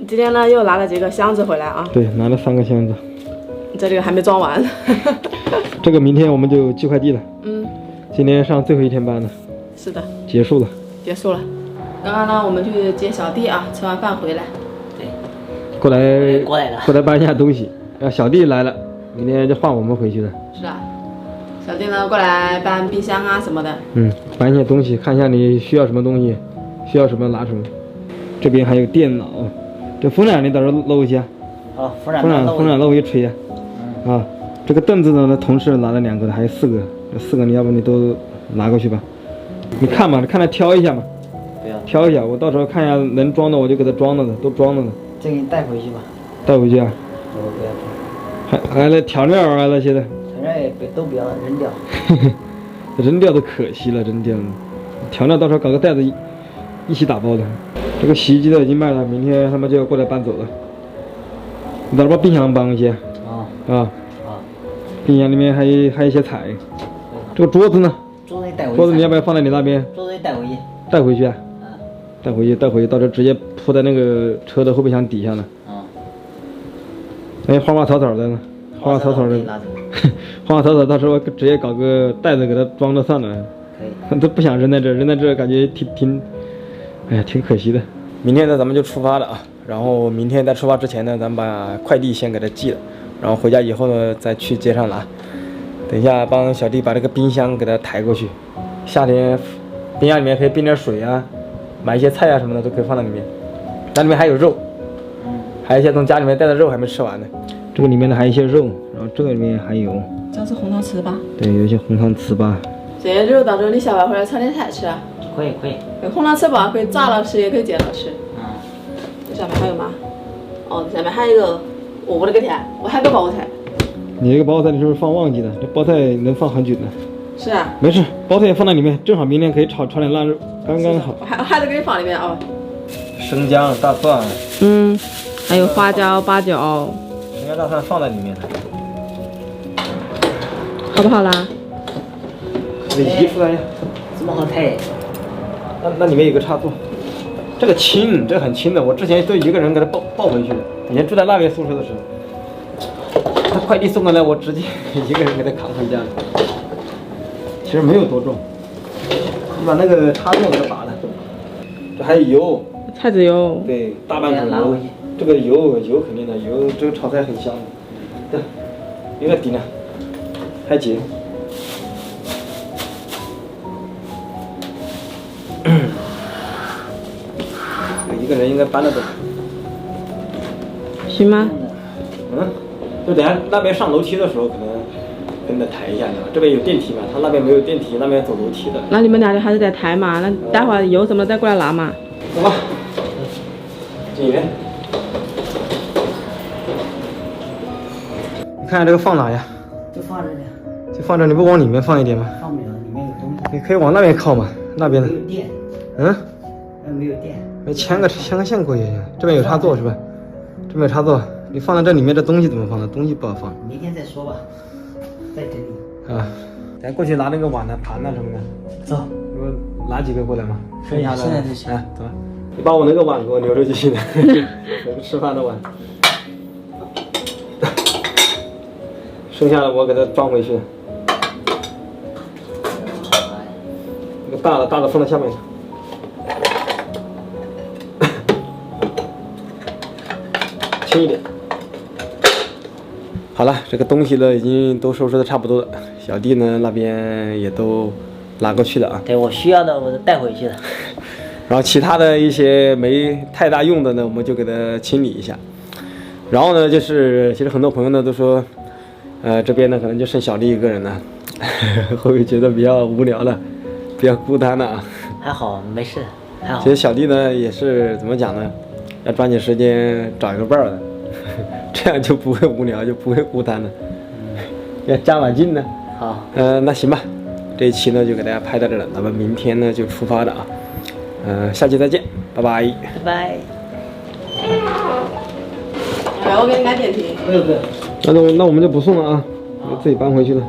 今天呢又拿了几个箱子回来啊？对，拿了3个箱子。这个还没装完。这个明天我们就寄快递了。今天上最后一天班了。是的。结束了。结束了。刚刚呢，我们去接小弟啊，吃完饭回来。对。过来了。过来搬一下东西。小弟来了，明天就换我们回去了。是啊。小弟呢过来搬冰箱啊什么的。搬一些东西，看一下你需要什么东西，需要什么拿什么。这边还有电脑，这风扇你到时候搂一下。好，风扇搂一吹呀。啊，这个凳子呢，同事拿了2个的，还有4个，这4个你要不你都拿过去吧。你看嘛，你看他挑一下嘛。不要。挑一下，我到时候看一下能装的我就给他装了的，都装了的。这给你带回去吧。带回去啊？我不要装。还那调料啊那些的。调料也都不要扔掉。扔掉都可惜了，扔掉了。调料到时候搞个袋子一起打包的。这个洗衣机都已经卖了，明天他们就要过来搬走了。你到时候把冰箱搬回去。冰箱里面还有一些菜。这个桌子呢？桌子带回去。桌子你要不要放在你那边？桌子带回去。带回去啊？带回去，到时候直接铺在那个车的后备箱底下了。哎，花花草草的呢？花花草草的。花花草草，到时候直接搞个袋子给它装着算了。可以。都不想扔在这，扔在这感觉挺可惜的。明天呢，咱们就出发了啊。然后明天在出发之前呢，咱们把快递先给它寄了，然后回家以后呢，再去街上拿。等一下帮小弟把这个冰箱给它抬过去。夏天冰箱里面可以冰点水啊，买一些菜啊什么的都可以放在里面。那里面还有肉，还有一些从家里面带的肉还没吃完呢。这个里面呢还有一些肉，然后这个里面还有。这是红糖糍粑。对，有一些红糖糍粑。这些肉到时候你下班回来炒点菜吃啊。可以。红糖糍粑可以炸了吃，也可以煎了吃。这上面还有吗？哦，这下面还有一个，我的个天，我还有个包菜。你这个包菜你是不是放忘记了？这包菜能放很久呢。是啊。没事，包菜也放在里面，正好明天可以炒点腊肉，刚刚好。还得给你放里面啊。生姜、大蒜。还有花椒、八角。生姜、大蒜放在里面。好不好啦？得移出来呀。这么好抬。那里面有个插座。这个轻，这个很轻的，我之前都一个人给他抱回去的。以前住在那边宿舍的时候，他快递送过来，我直接一个人给他扛回家了。其实没有多重，你把那个插座给它拔了。这还有油，菜籽油。对，大半桶油。这个油肯定的，油这个炒菜很香的。对，有点顶了，还紧。一个人应该搬得动。行吗？就等下那边上楼梯的时候，可能跟着抬一下，这边有电梯嘛，他那边没有电梯，那边走楼梯的。那你们俩就还是得抬嘛，那待会儿油什么的再过来拿嘛。走吧。进园。你看这个放哪呀？就放这里。就放这，你不往里面放一点吗？放不了，里面有东西。你可以往那边靠嘛，那边的。没有电。没有电。牵个线过去，这边有插座是吧？这边有插座，你放在这里面，这东西怎么放呢？东西不好放。明天再说吧，再整理。啊，咱过去拿那个碗啊、盘啊什么的。走，你们拿几个过来嘛？剩下的。现在就行。走吧。你把我那个碗给我留着就行了，我们吃饭的碗。剩下的我给它装回去。那个大的放在下面。轻一点。好了，这个东西呢已经都收拾的差不多了，小弟呢那边也都拿过去了啊。对，我需要的我都带回去了。然后其他的一些没太大用的呢，我们就给它清理一下。然后呢，就是其实很多朋友呢都说，这边呢可能就剩小弟一个人了，会不会觉得比较无聊了，比较孤单了啊？还好，没事，还好。其实小弟呢也是怎么讲呢？要抓紧时间找一个伴儿的，这样就不会无聊，就不会孤单了。要加把劲呢。好。那行吧，这一期呢就给大家拍到这了，咱们明天呢就出发了啊。下期再见，拜拜。拜拜。来，我给你买点评。不用。那我们就不送了啊，我自己搬回去了。